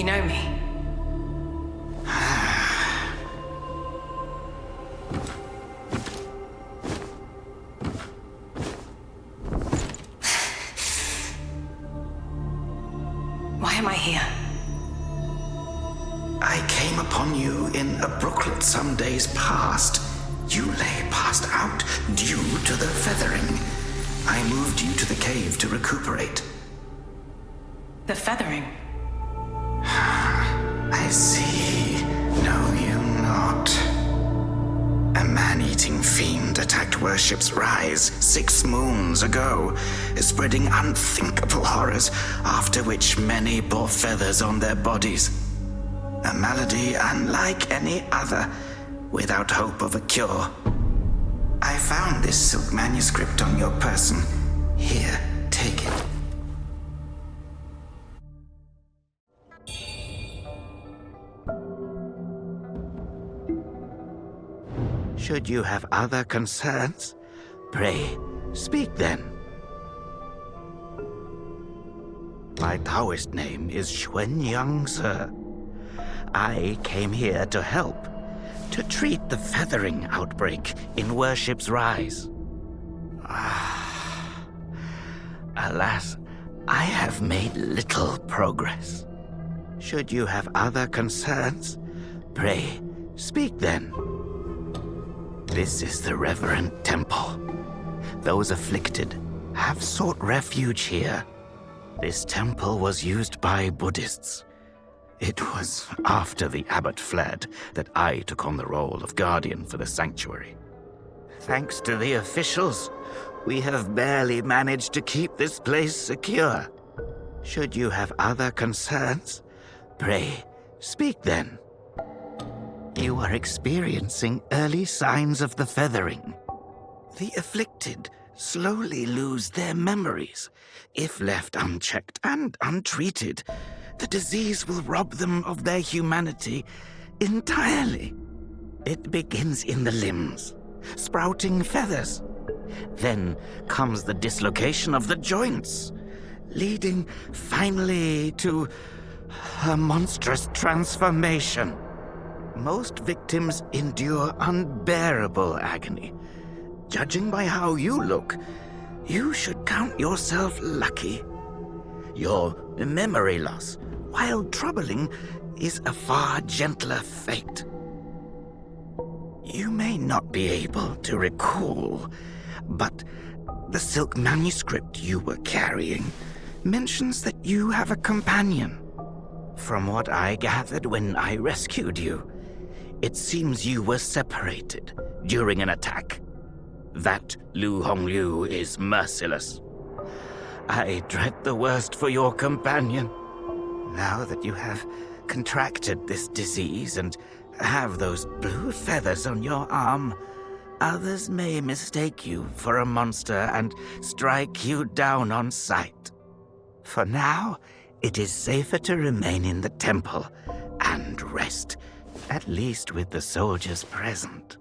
You know me? Why am I here? I came upon you in a brooklet some days past. You lay passed out due to the feathering. I moved you to the cave to recuperate. The feathering? I see. Know you not. A man-eating fiend attacked Worship's Rise 6 moons ago, spreading unthinkable horrors, after which many bore feathers on their bodies. A malady unlike any other, without hope of a cure. I found this silk manuscript on your person. Here, take it. Should you have other concerns, pray, speak then. My Taoist name is Xuanyang, sir. I came here to help, to treat the feathering outbreak in Worship's Rise. Alas, I have made little progress. Should you have other concerns, pray, speak then. This is the reverent temple. Those afflicted have sought refuge here. This temple was used by Buddhists. It was after the abbot fled that I took on the role of guardian for the sanctuary. Thanks to the officials, we have barely managed to keep this place secure. Should you have other concerns, pray, speak then. You are experiencing early signs of the feathering. The afflicted slowly lose their memories. If left unchecked and untreated, the disease will rob them of their humanity entirely. It begins in the limbs, sprouting feathers. Then comes the dislocation of the joints, leading finally to a monstrous transformation. Most victims endure unbearable agony. Judging by how you look, you should count yourself lucky. Your memory loss, while troubling, is a far gentler fate. You may not be able to recall, but the silk manuscript you were carrying mentions that you have a companion. From what I gathered when I rescued you, it seems you were separated during an attack. That Lu Hongliu is merciless. I dread the worst for your companion. Now that you have contracted this disease and have those blue feathers on your arm, others may mistake you for a monster and strike you down on sight. For now, it is safer to remain in the temple and rest, at least with the soldiers present.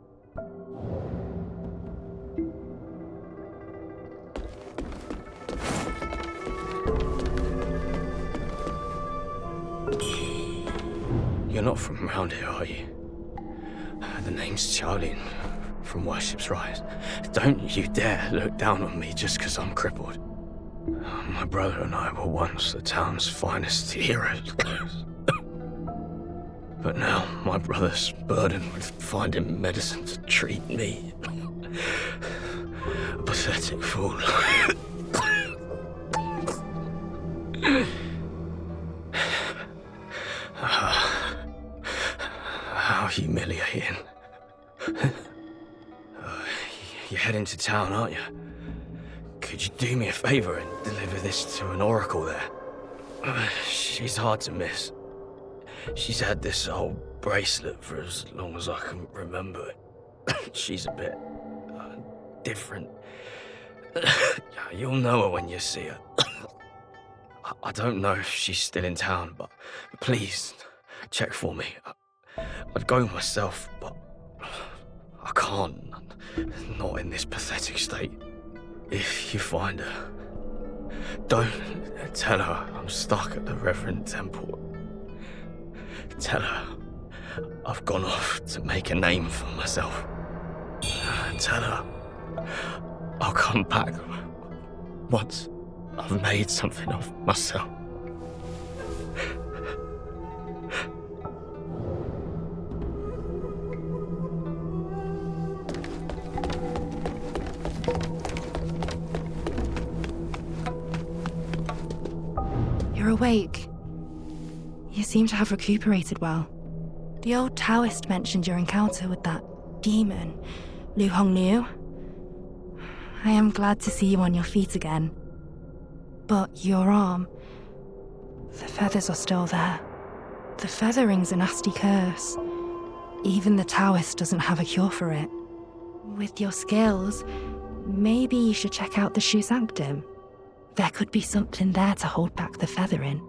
You're not from around here, are you? The name's Charlene, from Worship's Rise. Don't you dare look down on me just because I'm crippled. My brother and I were once the town's finest heroes. But now my brother's burdened with finding medicine to treat me. A pathetic fool. How humiliating. You're heading to town, aren't you? Could you do me a favor and deliver this to an oracle there? She's hard to miss. She's had this old bracelet for as long as I can remember. She's a bit different. You'll know her when you see her. I don't know if she's still in town, but please check for me. I'd go myself, but I can't. Not in this pathetic state. If you find her, don't tell her I'm stuck at the Reverend Temple. Tell her I've gone off to make a name for myself. Tell her I'll come back once I've made something of myself. You're awake. You seem to have recuperated well. The old Taoist mentioned your encounter with that demon, Lu Hongniu. I am glad to see you on your feet again. But your arm, the feathers are still there. The feathering's a nasty curse. Even the Taoist doesn't have a cure for it. With your skills, maybe you should check out the Shu Sanctum. There could be something there to hold back the feathering.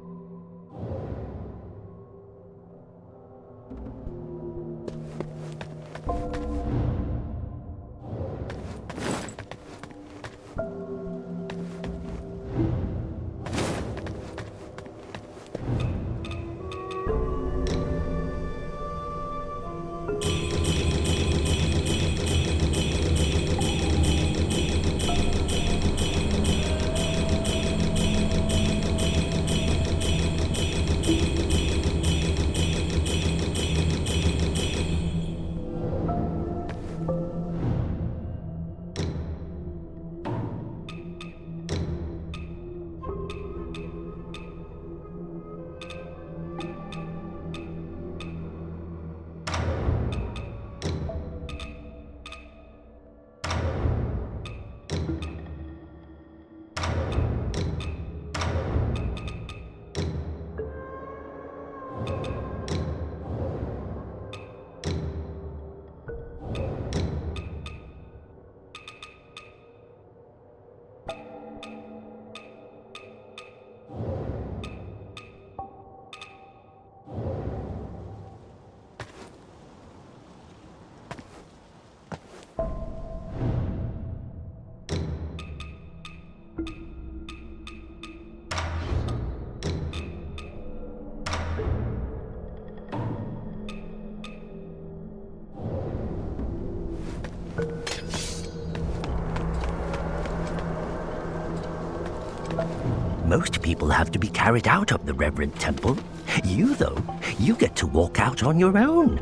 Most people have to be carried out of the reverend temple. You, though, you get to walk out on your own.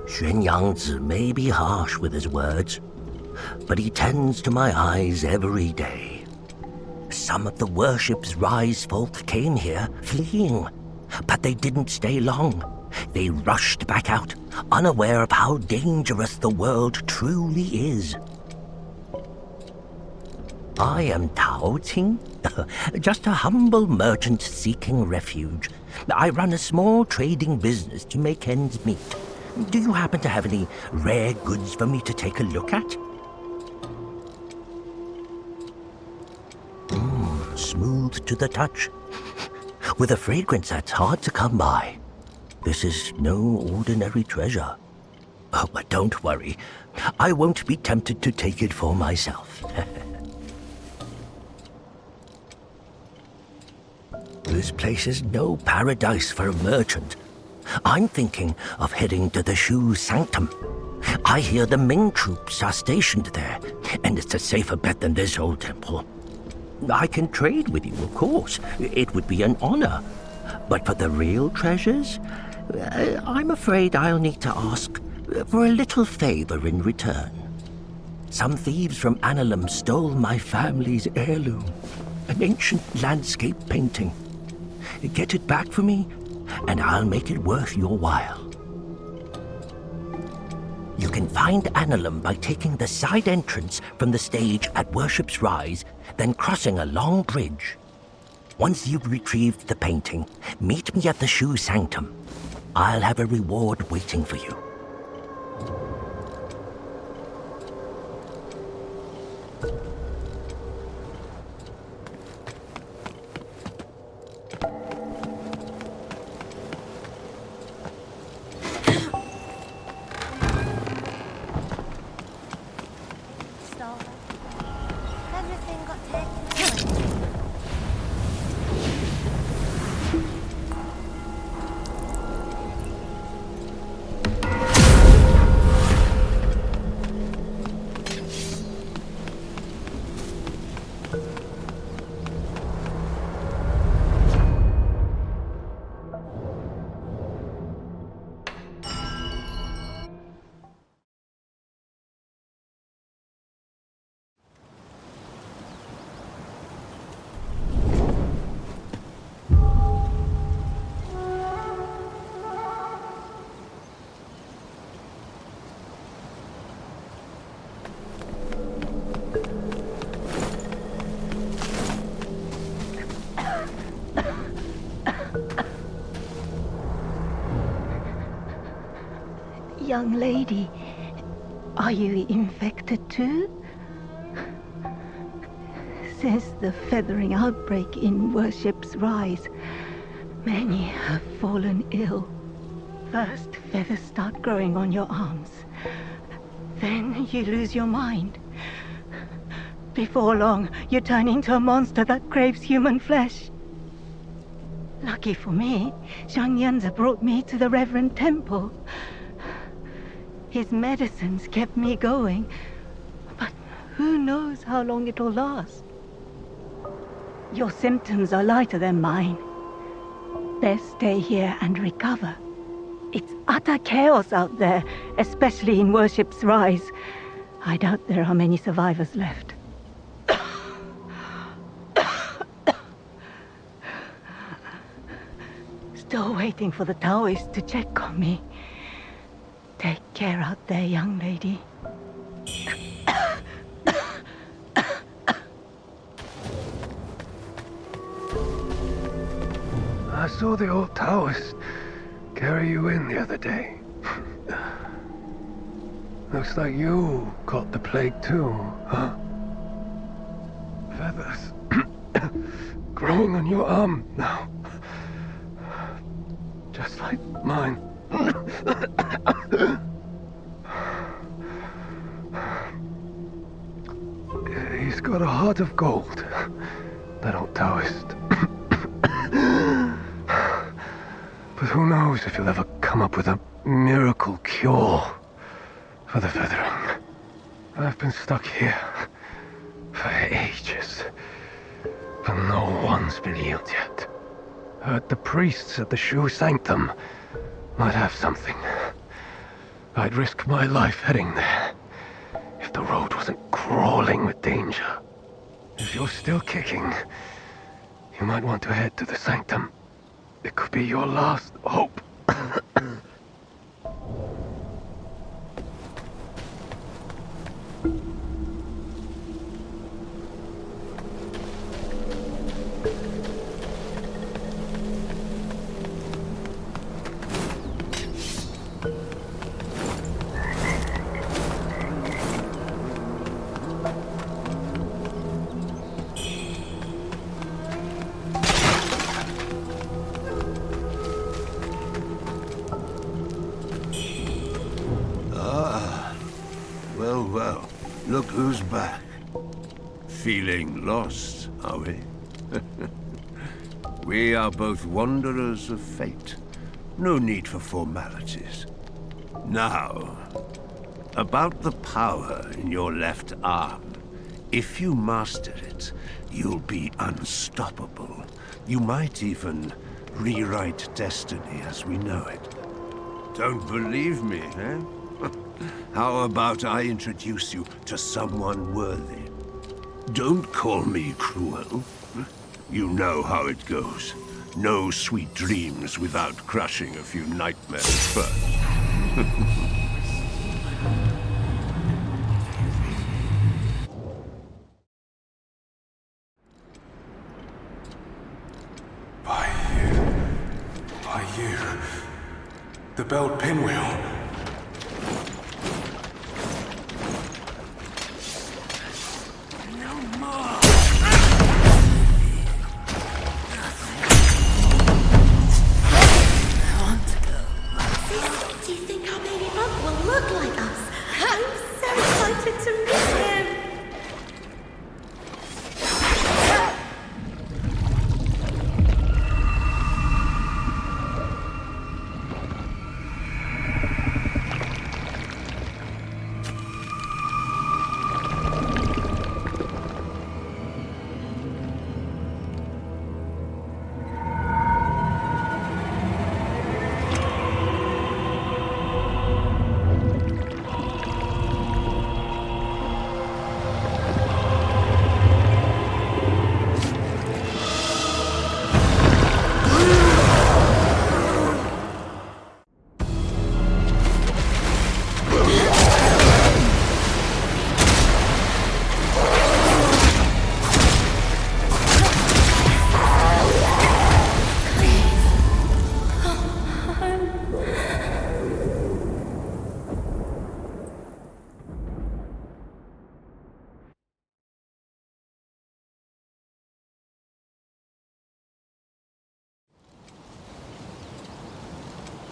Xuan Yangzi may be harsh with his words, but he tends to my eyes every day. Some of the worship's rise folk came here, fleeing, but they didn't stay long. They rushed back out, unaware of how dangerous the world truly is. I am Tao Ting, just a humble merchant seeking refuge. I run a small trading business to make ends meet. Do you happen to have any rare goods for me to take a look at? Smooth to the touch, with a fragrance that's hard to come by. This is no ordinary treasure. Oh, but don't worry, I won't be tempted to take it for myself. This place is no paradise for a merchant. I'm thinking of heading to the Shu Sanctum. I hear the Ming troops are stationed there, and it's a safer bet than this old temple. I can trade with you, of course. It would be an honor. But for the real treasures, I'm afraid I'll need to ask for a little favor in return. Some thieves from Annalum stole my family's heirloom, an ancient landscape painting. Get it back for me, and I'll make it worth your while. You can find Annalum by taking the side entrance from the stage at Worship's Rise, then crossing a long bridge. Once you've retrieved the painting, meet me at the Shu Sanctum. I'll have a reward waiting for you. Young lady, are you infected too? Since the feathering outbreak in Worship's Rise, many have fallen ill. First, feathers start growing on your arms. Then you lose your mind. Before long, you turn into a monster that craves human flesh. Lucky for me, Zhang Yanzi brought me to the Reverend Temple. His medicines kept me going, but who knows how long it'll last. Your symptoms are lighter than mine. Best stay here and recover. It's utter chaos out there, especially in Worship's Rise. I doubt there are many survivors left. Still waiting for the Taoists to check on me. Take care out there, young lady. I saw the old Taoist carry you in the other day. Looks like you caught the plague too, huh? Feathers growing on your arm now. Just like mine. He's got a heart of gold, that old Taoist. But who knows if he'll ever come up with a miracle cure for the feathering. I've been stuck here for ages, But no one's been healed yet. Heard the priests at the Shoe Sanctum might have something. I'd risk my life heading there if the road wasn't crawling with danger. If you're still kicking, you might want to head to the Sanctum. It could be your last hope. Well, look who's back. Feeling lost, are we? We are both wanderers of fate. No need for formalities. Now, about the power in your left arm. If you master it, you'll be unstoppable. You might even rewrite destiny as we know it. Don't believe me, eh? How about I introduce you to someone worthy? Don't call me cruel. You know how it goes. No sweet dreams without crushing a few nightmares first. By you. The belt pinwheel.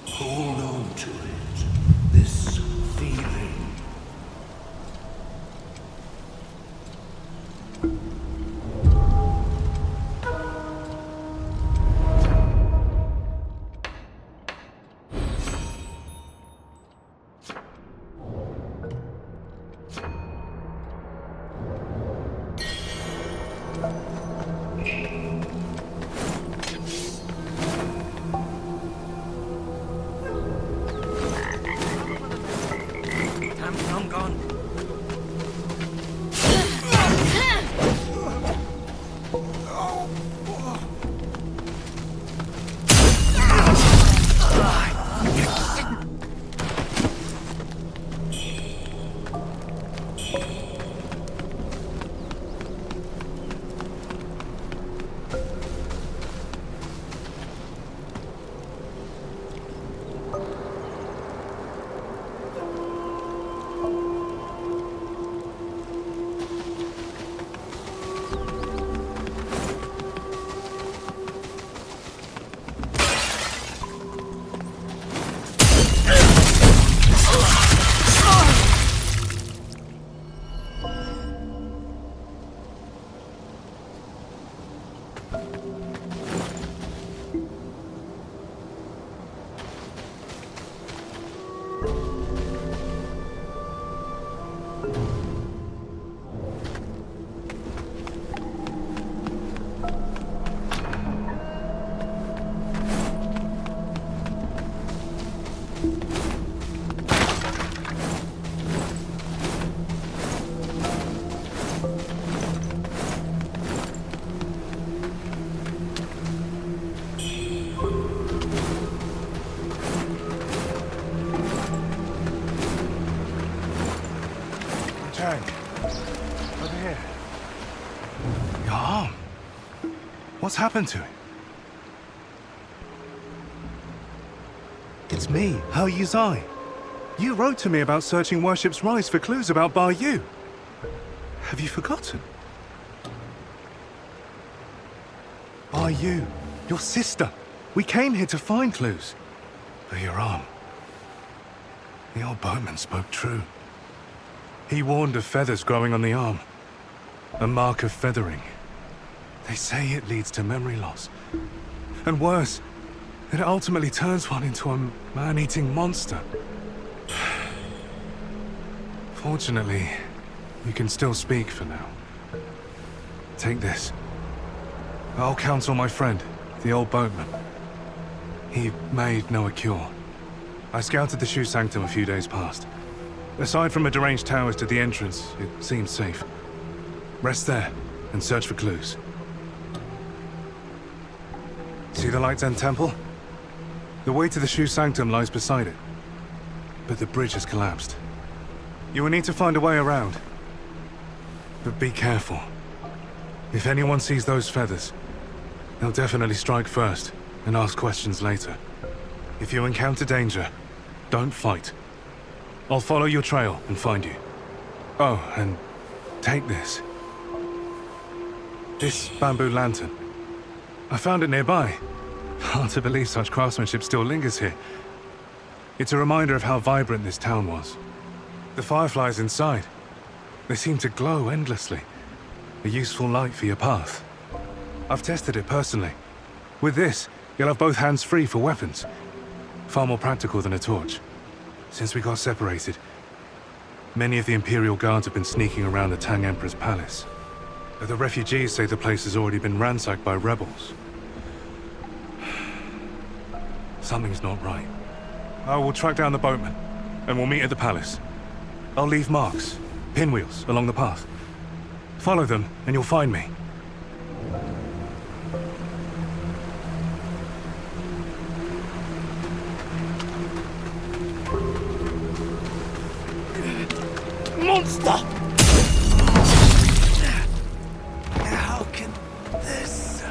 Hold on to it. This feeling. What's happened to him? It's me, Hao Yuzai. You wrote to me about searching Worship's Rise for clues about Bar Yu. Have you forgotten? Bar Yu, your sister. We came here to find clues. For your arm. The old boatman spoke true. He warned of feathers growing on the arm. A mark of feathering. They say it leads to memory loss. And worse, it ultimately turns one into a man-eating monster. Fortunately, you can still speak for now. Take this. I'll counsel my friend, the old boatman. He made no cure. I scouted the Shoe Sanctum a few days past. Aside from a deranged towers to the entrance, it seems safe. Rest there and search for clues. See the Light's End Temple? The way to the Shoe Sanctum lies beside it. But the bridge has collapsed. You will need to find a way around. But be careful. If anyone sees those feathers, they'll definitely strike first and ask questions later. If you encounter danger, don't fight. I'll follow your trail and find you. Oh, and take this. This bamboo lantern. I found it nearby. Hard to believe such craftsmanship still lingers here. It's a reminder of how vibrant this town was. The fireflies inside. They seem to glow endlessly. A useful light for your path. I've tested it personally. With this, you'll have both hands free for weapons. Far more practical than a torch. Since we got separated, many of the Imperial Guards have been sneaking around the Tang Emperor's palace. But the refugees say the place has already been ransacked by rebels. Something's not right. I will track down the boatman, and we'll meet at the palace. I'll leave marks, pinwheels, along the path. Follow them, and you'll find me. Monster! How can this...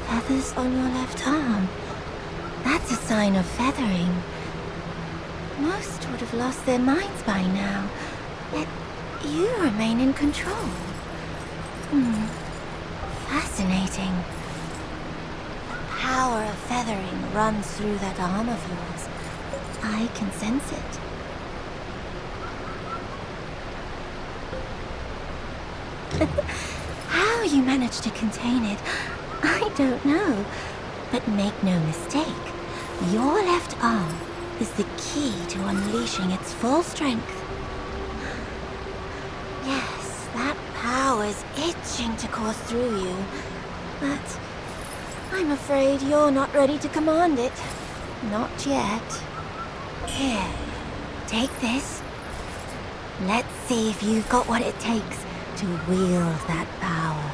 Feathers on your left arm. That's a sign of feathering. Most would have lost their minds by now, yet you remain in control. Fascinating. The power of feathering runs through that arm of yours. I can sense it. How you managed to contain it, I don't know. But make no mistake, your left arm is the key to unleashing its full strength. Yes, that power's itching to course through you, but I'm afraid you're not ready to command it. Not yet. Here, take this. Let's see if you've got what it takes to wield that power.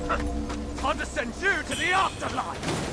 Time to send you to the afterlife!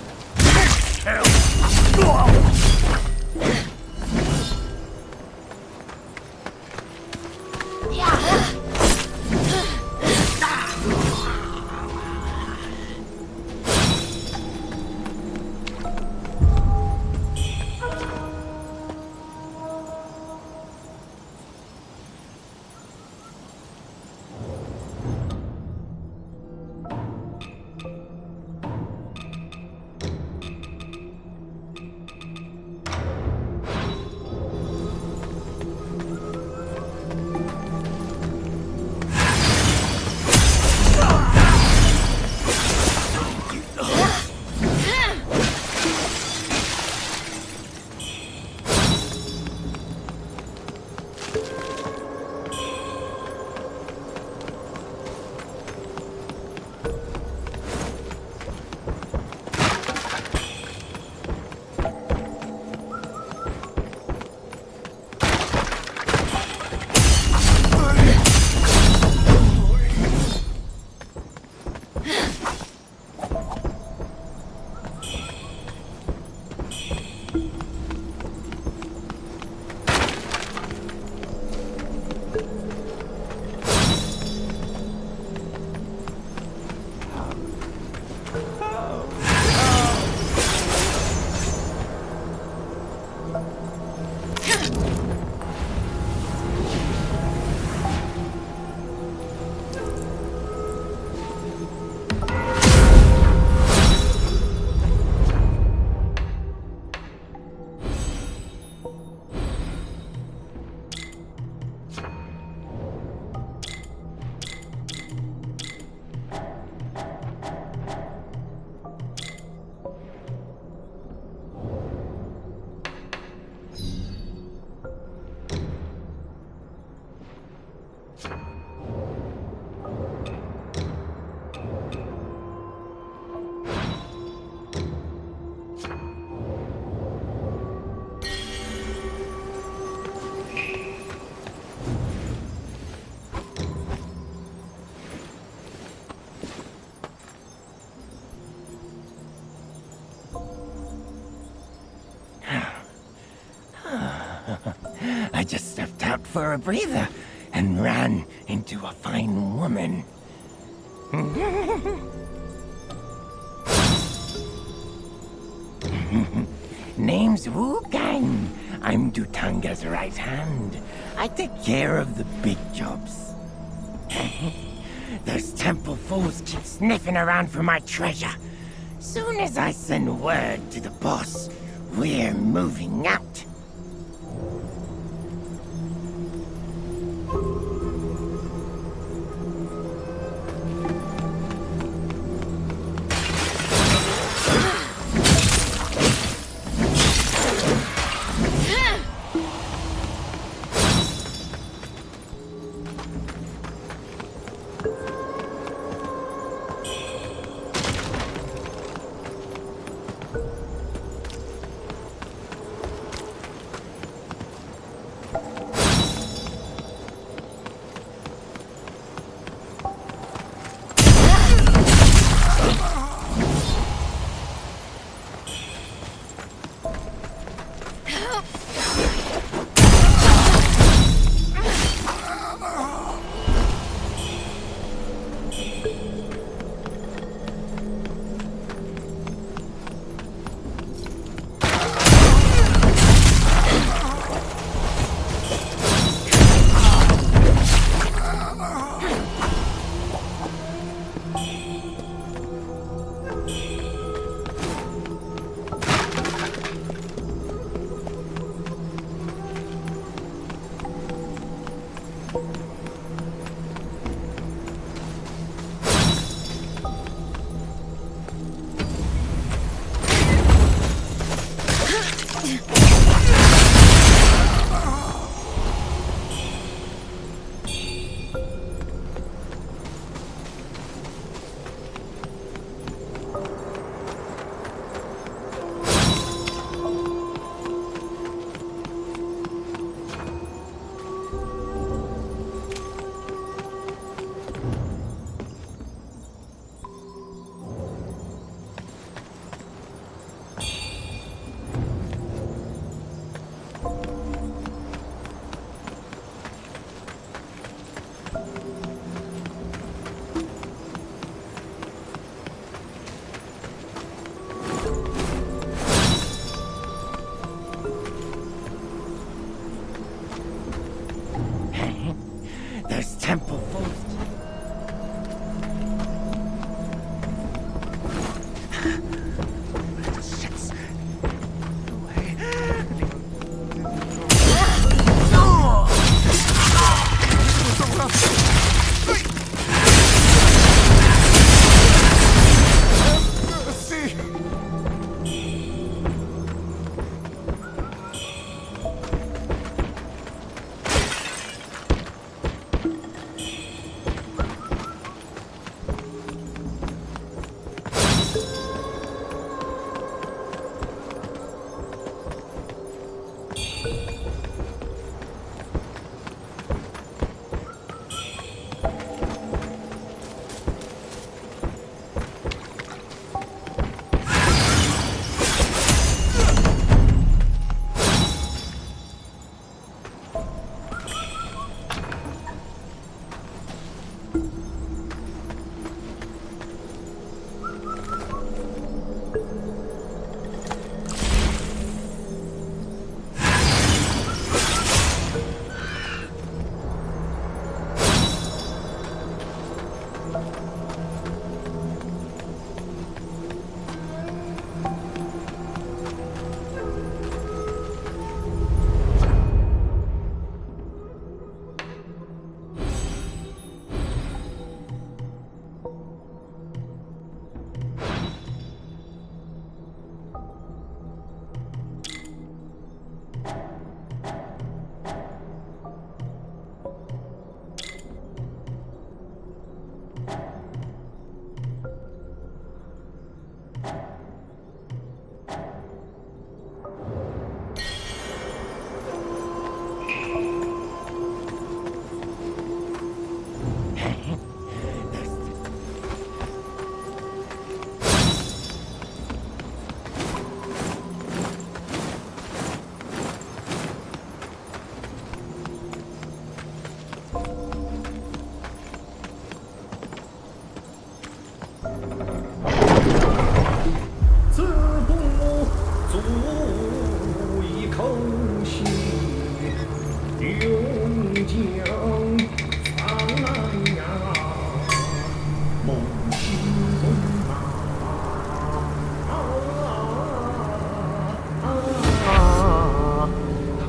I just stepped out for a breather and ran into a fine woman. Name's Wuchang. I'm Dutanga's right hand. I take care of the big jobs. Those temple fools keep sniffing around for my treasure. Soon as I send word to the boss, we're moving out.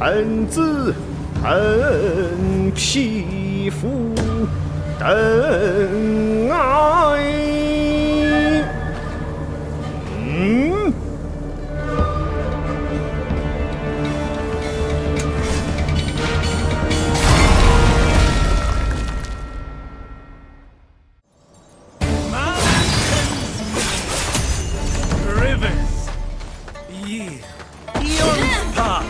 恨字恨匹夫等爱。Rivers, eons pass.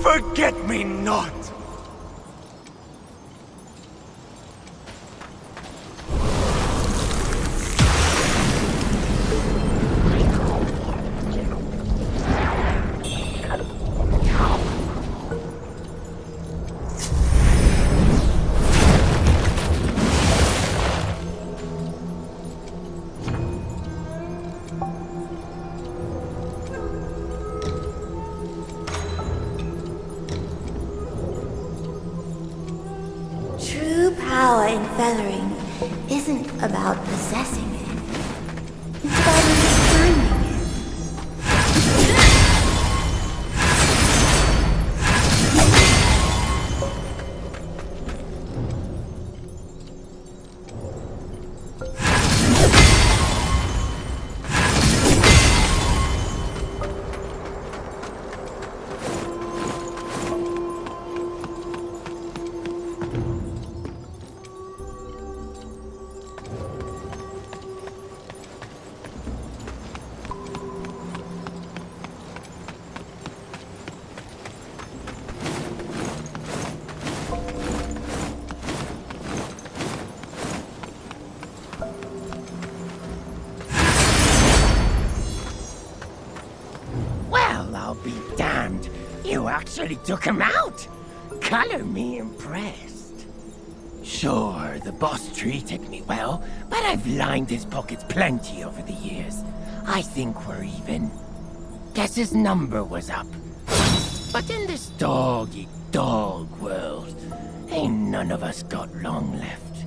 Forget me not! Power in feathering isn't about possessing it. It's about understanding it. Be damned. You actually took him out. Color me impressed. Sure, the boss treated me well, but I've lined his pockets plenty over the years. I think we're even. Guess his number was up. But in this dog-eat-dog world, ain't none of us got long left.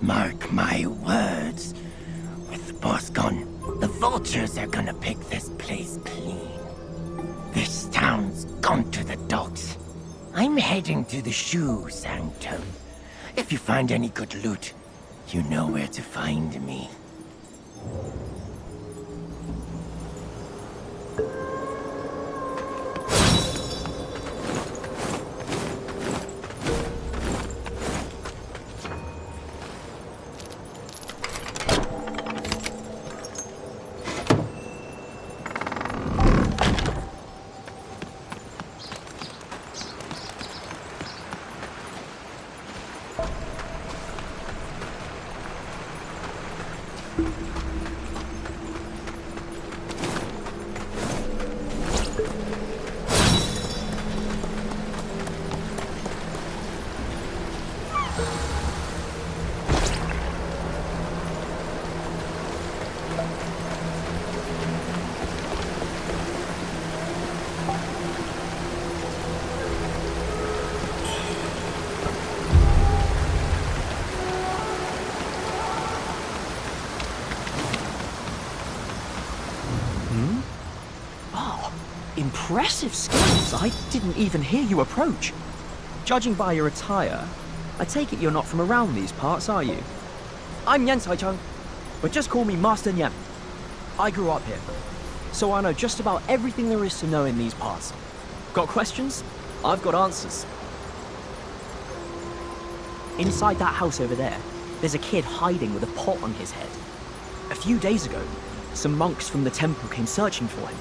Mark my words. With the boss gone, the vultures are gonna pick this place clean. This town's gone to the dogs. I'm heading to the shoe sanctum. If you find any good loot, you know where to find me. Impressive skills. I didn't even hear you approach. Judging by your attire, I take it you're not from around these parts, are you? I'm Yan Sai-chung, but just call me Master Nyan. I grew up here. so I know just about everything there is to know in these parts. Got questions? I've got answers. Inside that house over there, there's a kid hiding with a pot on his head. A few days ago, some monks from the temple came searching for him.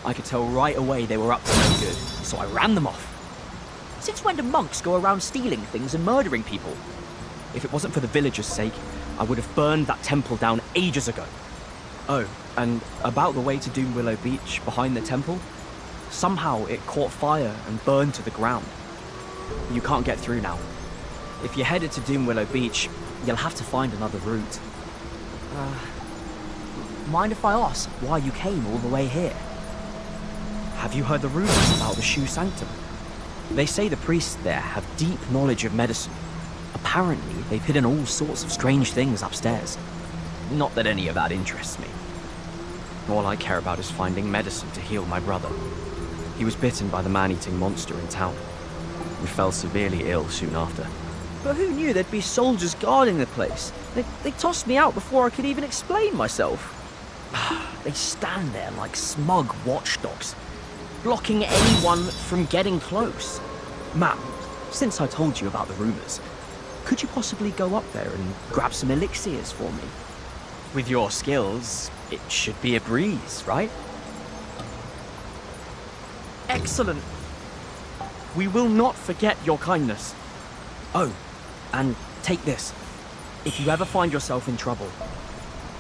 I could tell right away they were up to no good, so I ran them off. Since when do monks go around stealing things and murdering people? If it wasn't for the villagers' sake, I would have burned that temple down ages ago. Oh, and about the way to Doom Willow Beach behind the temple, somehow it caught fire and burned to the ground. You can't get through now. If you're headed to Doom Willow Beach, you'll have to find another route. Mind if I ask why you came all the way here? Have you heard the rumors about the Shu Sanctum? They say the priests there have deep knowledge of medicine. Apparently, they've hidden all sorts of strange things upstairs. Not that any of that interests me. All I care about is finding medicine to heal my brother. He was bitten by the man-eating monster in town. We fell severely ill soon after. But who knew there'd be soldiers guarding the place? They tossed me out before I could even explain myself. They stand there like smug watchdogs, blocking anyone from getting close. Ma'am, since I told you about the rumors, could you possibly go up there and grab some elixirs for me? With your skills, it should be a breeze, right? Excellent. We will not forget your kindness. Oh, and take this. If you ever find yourself in trouble,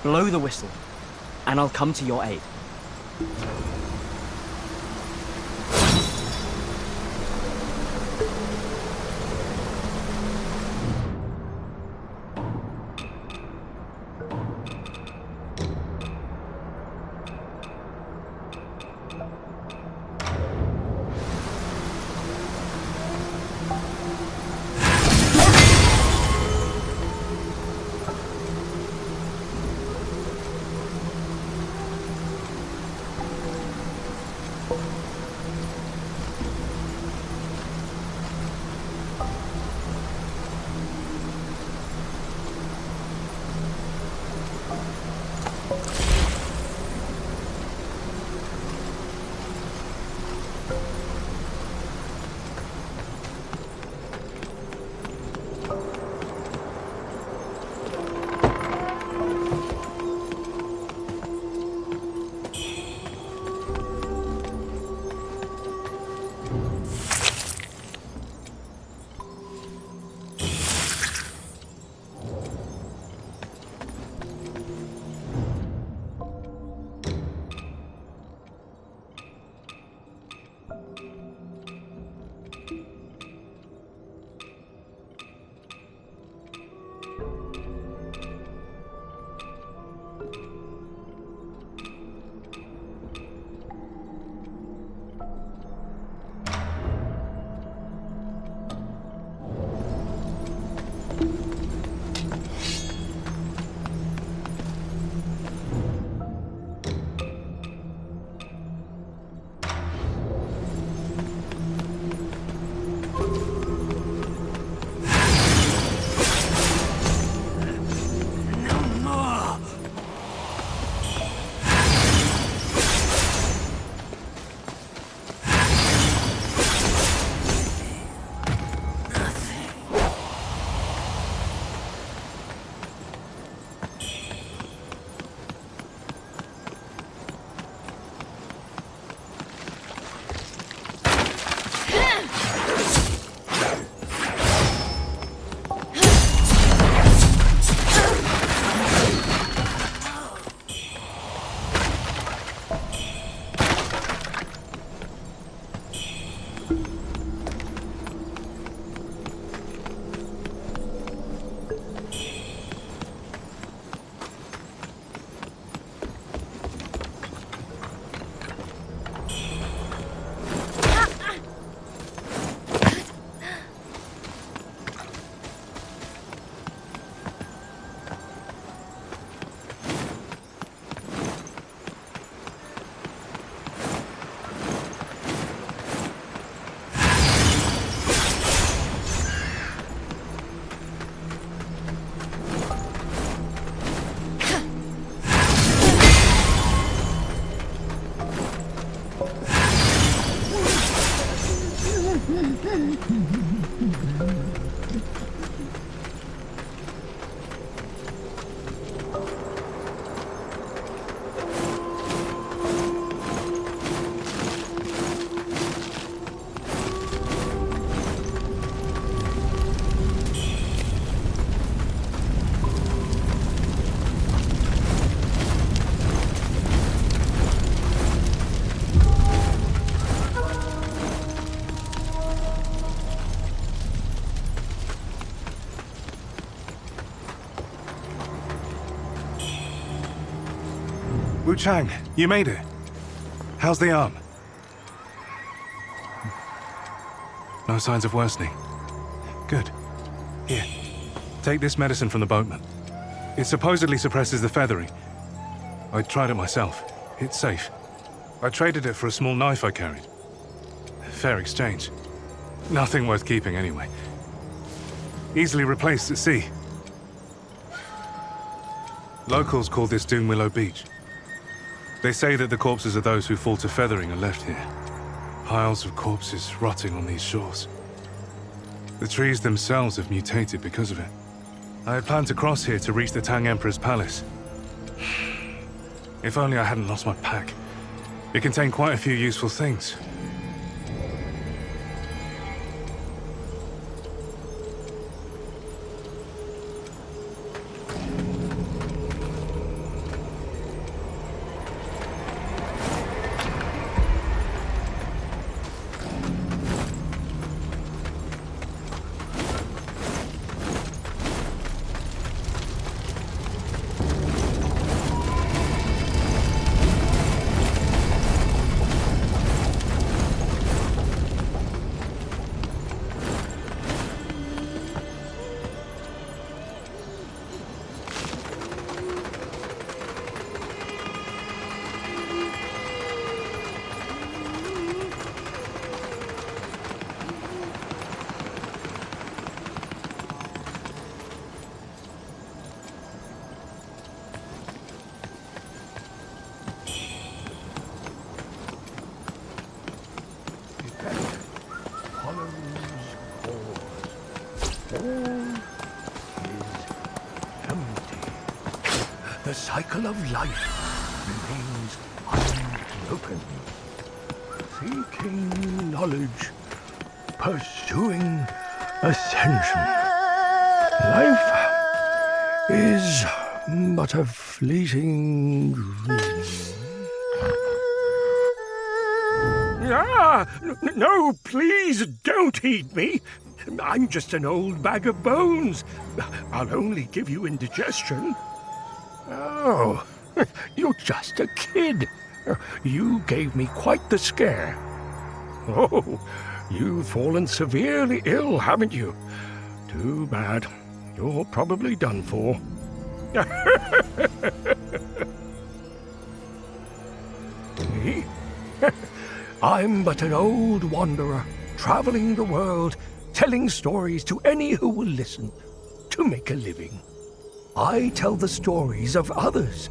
blow the whistle, and I'll come to your aid. Wuchang, you made it. How's the arm? No signs of worsening. Good. Here, take this medicine from the boatman. It supposedly suppresses the feathering. I tried it myself. It's safe. I traded it for a small knife I carried. Fair exchange. Nothing worth keeping anyway. Easily replaced at sea. Locals call this Doom Willow Beach. They say that the corpses of those who fall to feathering are left here. Piles of corpses rotting on these shores. The trees themselves have mutated because of it. I had planned to cross here to reach the Tang Emperor's palace. If only I hadn't lost my pack. It contained quite a few useful things. The cycle of life remains unbroken. Seeking knowledge, pursuing ascension. Life is but a fleeting dream. No, please don't eat me. I'm just an old bag of bones. I'll only give you indigestion. Oh, you're just a kid. You gave me quite the scare. Oh, you've fallen severely ill, haven't you? Too bad. You're probably done for. Me? I'm but an old wanderer, traveling the world, telling stories to any who will listen, to make a living. I tell the stories of others,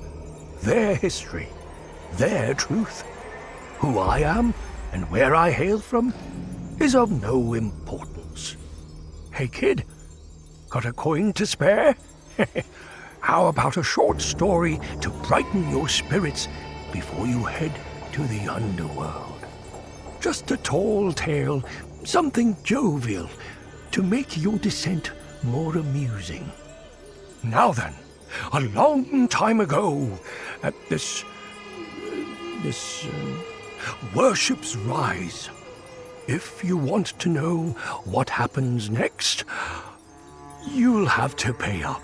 their history, their truth. Who I am and where I hail from is of no importance. Hey kid, got a coin to spare? How about a short story to brighten your spirits before you head to the underworld? Just a tall tale, something jovial, to make your descent more amusing. Now then, a long time ago, at this worship's rise, if you want to know what happens next, you'll have to pay up.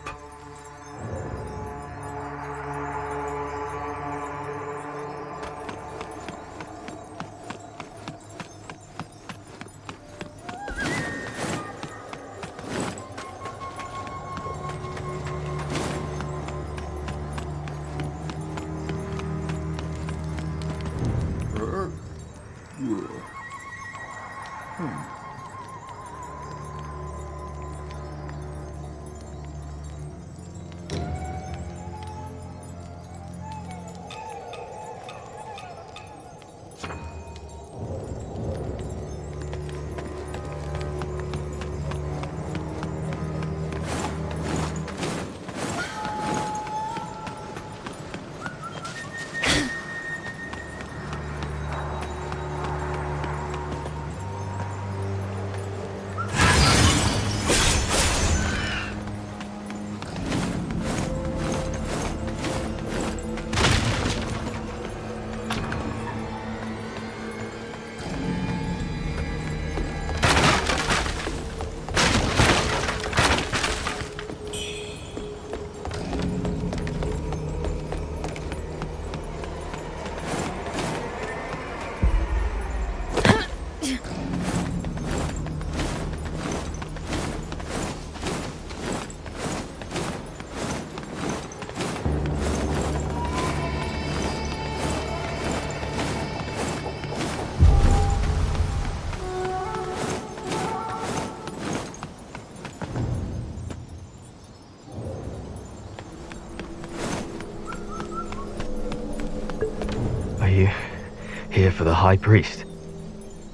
High Priest.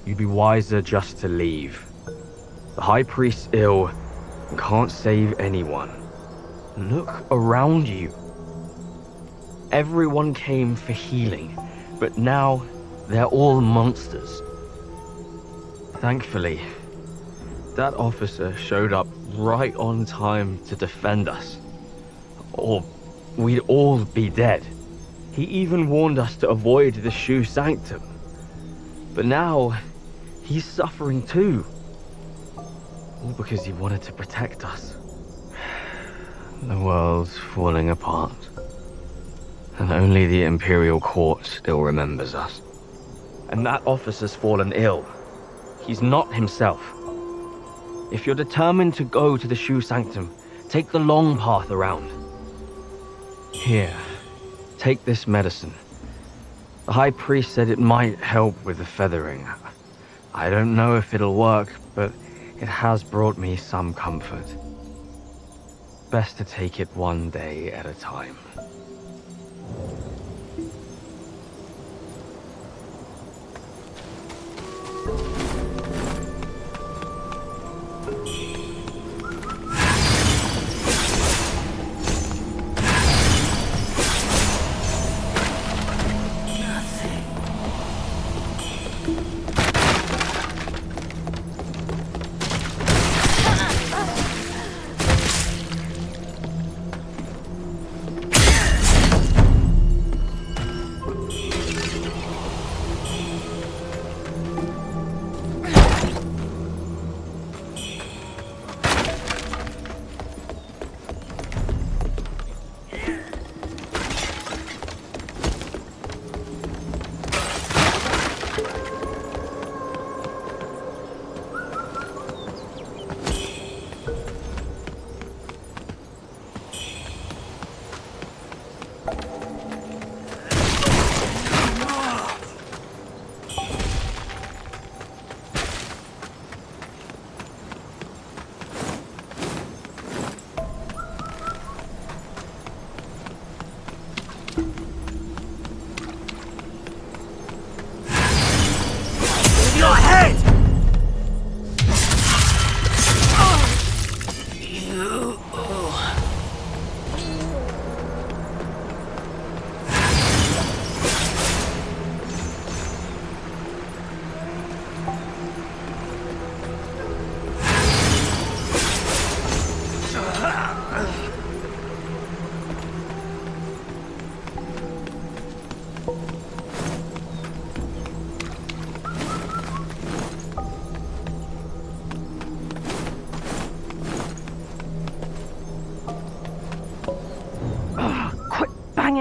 You'd be wiser just to leave. The High Priest's ill and can't save anyone. Look around you. Everyone came for healing, but now they're all monsters. Thankfully, that officer showed up right on time to defend us. Or we'd all be dead. He even warned us to avoid the Shu Sanctum. But now, he's suffering too. All because he wanted to protect us. The world's falling apart. And only the Imperial Court still remembers us. And that officer's fallen ill. He's not himself. If you're determined to go to the Shu Sanctum, take the long path around. Here, take this medicine. The High Priest said it might help with the feathering. I don't know if it'll work, but it has brought me some comfort. Best to take it one day at a time.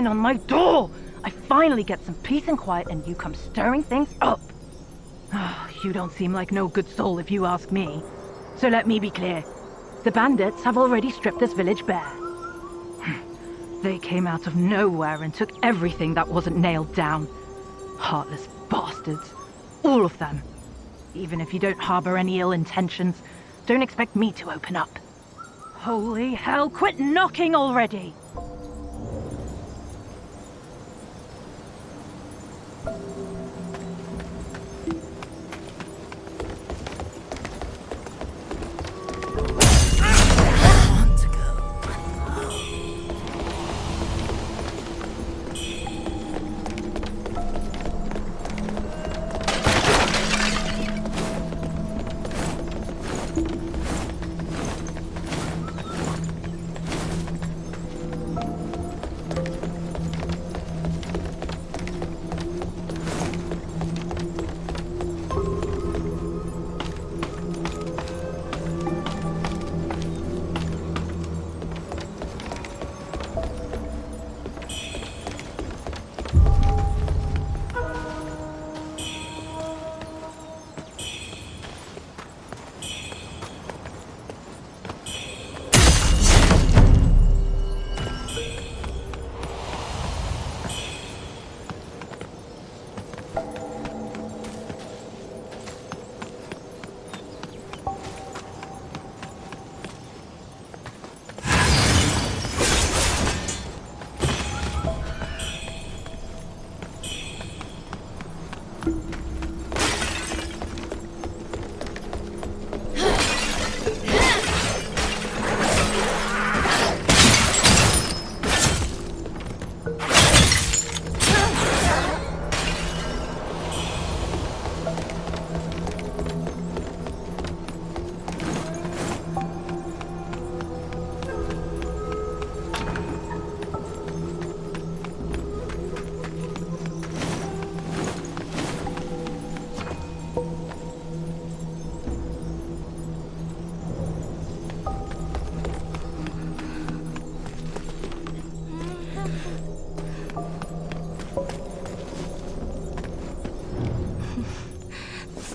On my door! I finally get some peace and quiet and you come stirring things up. You don't seem like no good soul if you ask me. So let me be clear. The bandits have already stripped this village bare. They came out of nowhere and took everything that wasn't nailed down. Heartless bastards. All of them. Even if you don't harbor any ill intentions, don't expect me to open up. Holy hell, quit knocking already!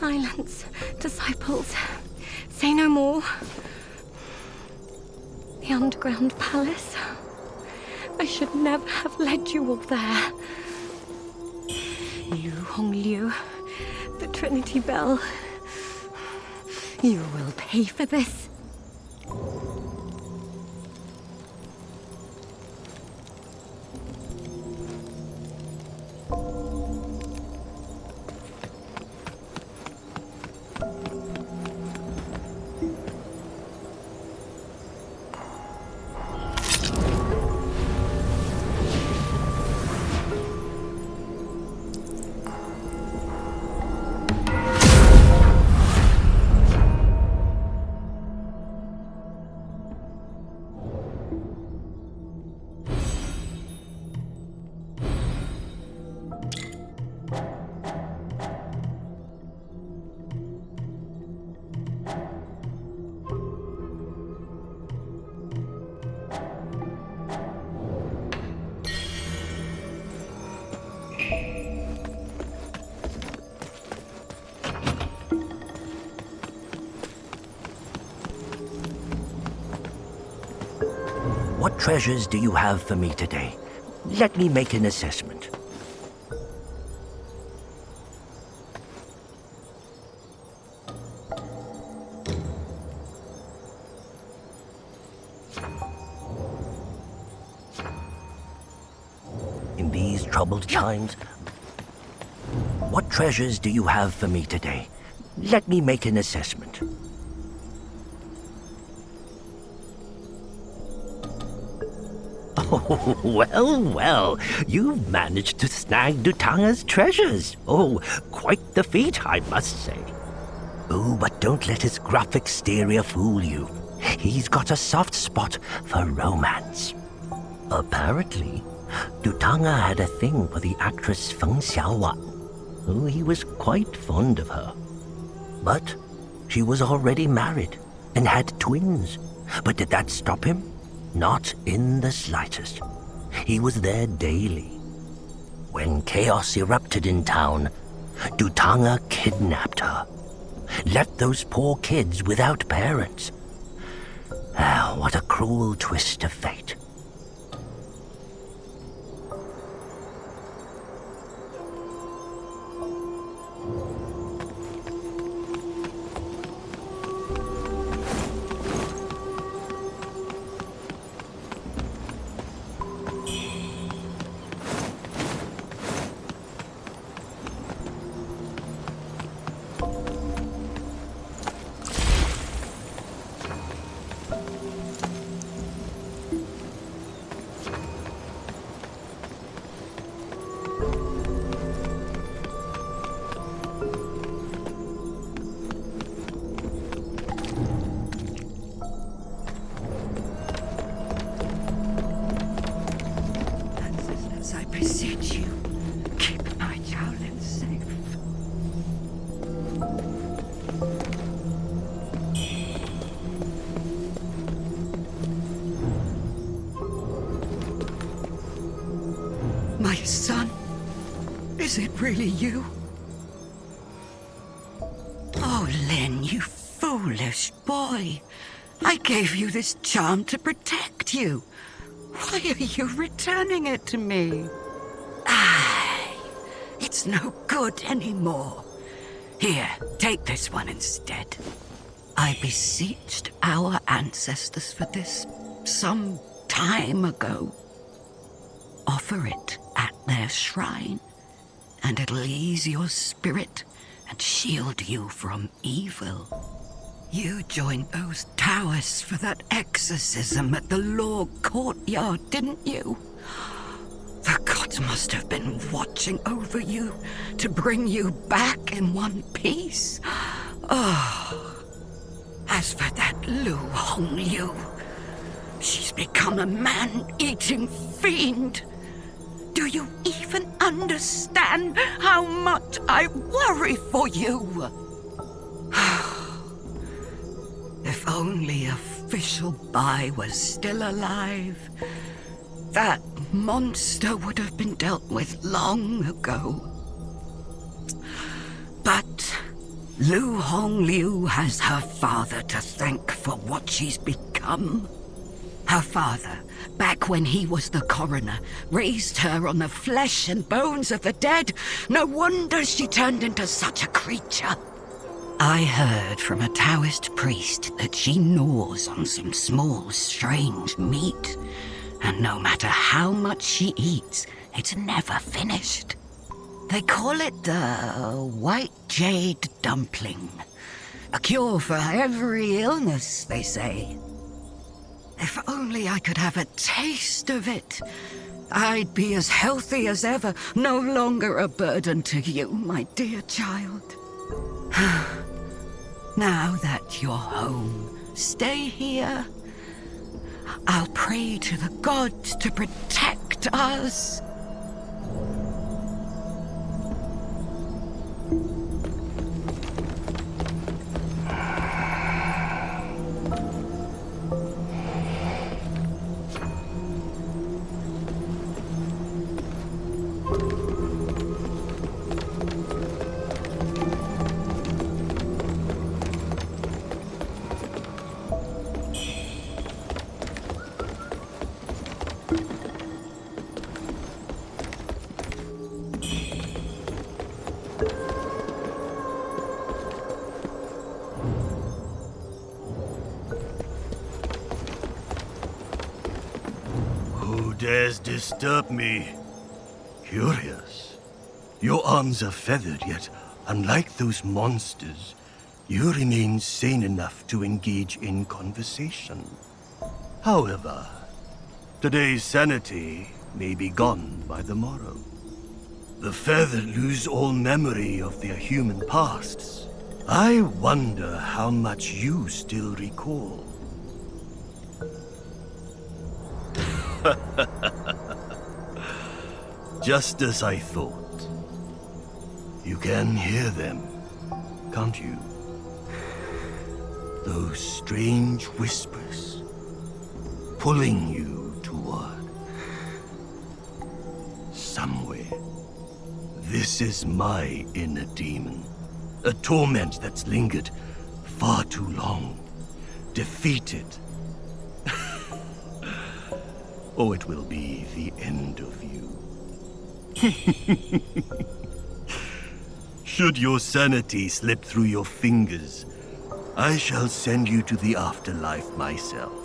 Silence, disciples. Say no more. The underground palace. I should never have led you all there. Liu, the Trinity Bell. You will pay for this. What treasures do you have for me today? Let me make an assessment. In these troubled times, what treasures do you have for me today? Let me make an assessment. Oh, well, you've managed to snag Dutanga's treasures. Oh, quite the feat, I must say. Oh, but don't let his gruff exterior fool you. He's got a soft spot for romance. Apparently, Dutanga had a thing for the actress Feng Xiaowan. Oh, he was quite fond of her. But she was already married and had twins. But did that stop him? Not in the slightest. He was there daily. When chaos erupted in town, Dutanga kidnapped her. Left those poor kids without parents. Ah, what a cruel twist of fate. My son, is it really you? Oh, Lin, you foolish boy. I gave you this charm to protect you. Why are you returning it to me? It's no good anymore. Here, take this one instead. I beseeched our ancestors for this some time ago. Offer it at their shrine, and it'll ease your spirit and shield you from evil. You joined those Taoists for that exorcism at the law courtyard, didn't you? The gods must have been watching over you to bring you back in one piece. Oh, as for that Lu Hongyu, she's become a man-eating fiend. Do you even understand how much I worry for you? If only Official Bai was still alive, that monster would have been dealt with long ago. But Lu Hongliu has her father to thank for what she's become. Her father, back when he was the coroner, raised her on the flesh and bones of the dead. No wonder she turned into such a creature. I heard from a Taoist priest that she gnaws on some small, strange meat. And no matter how much she eats, it's never finished. They call it the white jade dumpling. A cure for every illness, they say. If only I could have a taste of it, I'd be as healthy as ever, no longer a burden to you, my dear child. Now that you're home, stay here. I'll pray to the gods to protect us. Dares disturb me? Curious. Your arms are feathered, yet, unlike those monsters, you remain sane enough to engage in conversation. However, today's sanity may be gone by the morrow. The feathered lose all memory of their human pasts. I wonder how much you still recall. Just as I thought. You can hear them, can't you? Those strange whispers, pulling you toward somewhere. This is my inner demon, a torment that's lingered far too long, defeated. Or it will be the end of you. Should your sanity slip through your fingers, I shall send you to the afterlife myself.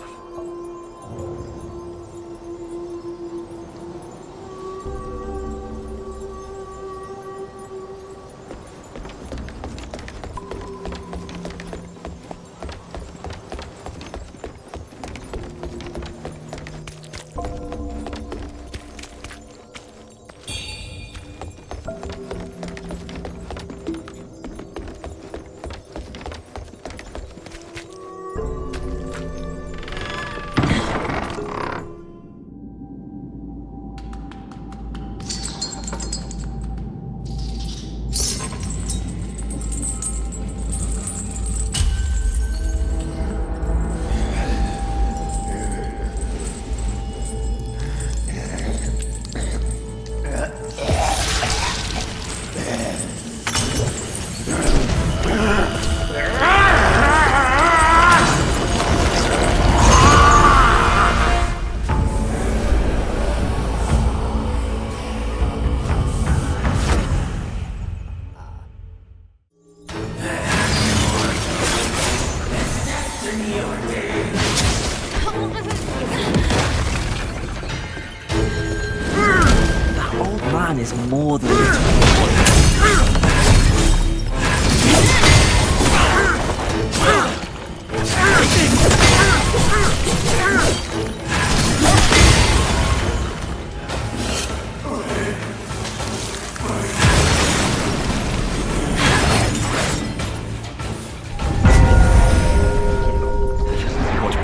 Is more than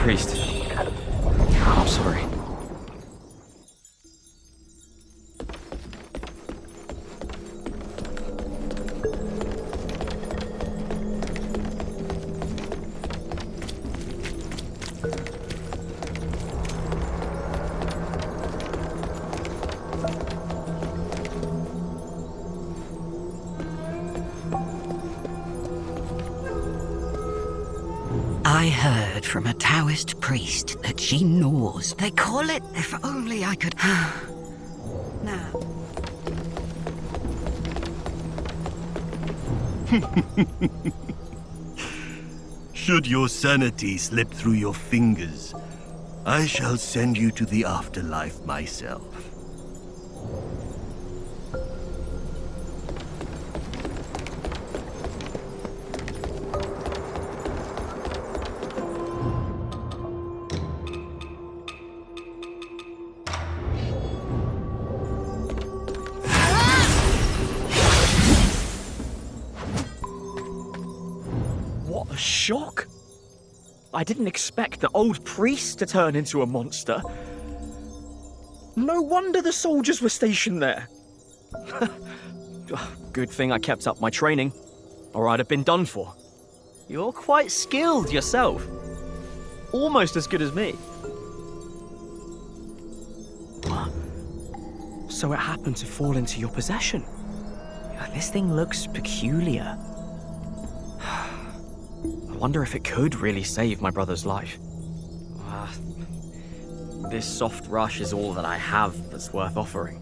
Priest. I'm sorry. I heard from a Taoist priest that she knows. They call it, if only I could... Now... Should your sanity slip through your fingers, I shall send you to the afterlife myself. What a shock! I didn't expect the old priest to turn into a monster. No wonder the soldiers were stationed there. Good thing I kept up my training, or I'd have been done for. You're quite skilled yourself. Almost as good as me. So it happened to fall into your possession. This thing looks peculiar. I wonder if it could really save my brother's life. This soft rush is all that I have that's worth offering.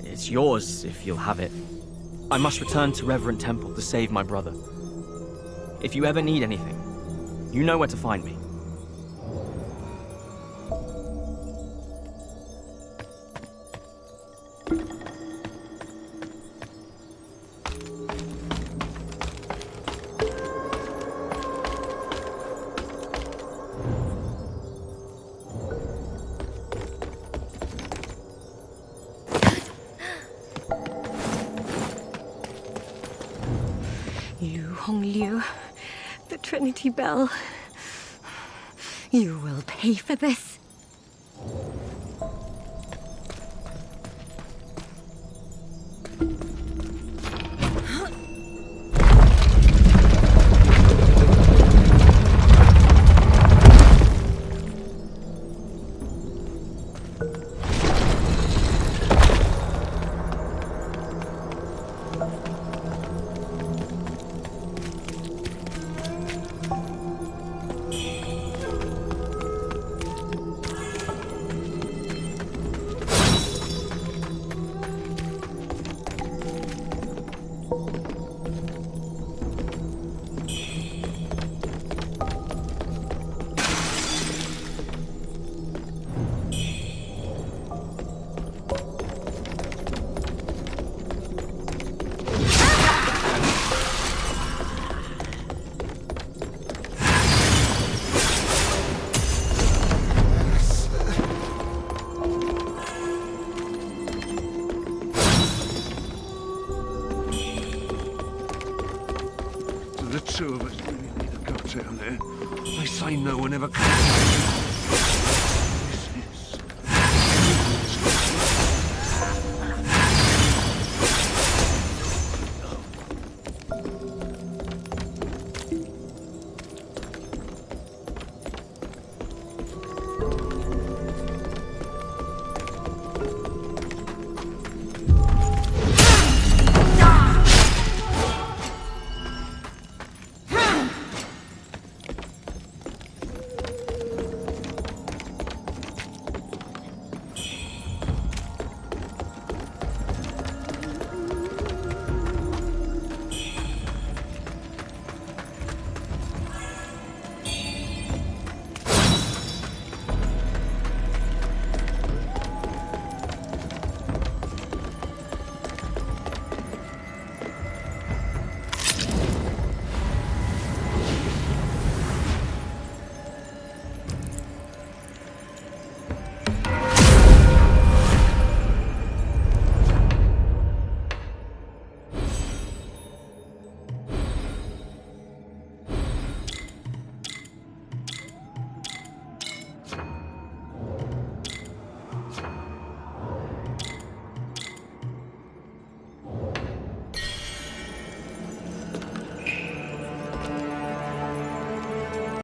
It's yours if you'll have it. I must return to Reverend Temple to save my brother. If you ever need anything, you know where to find me. The Trinity Bell. You will pay for this. The two of us really need to go down there. They say no one ever comes.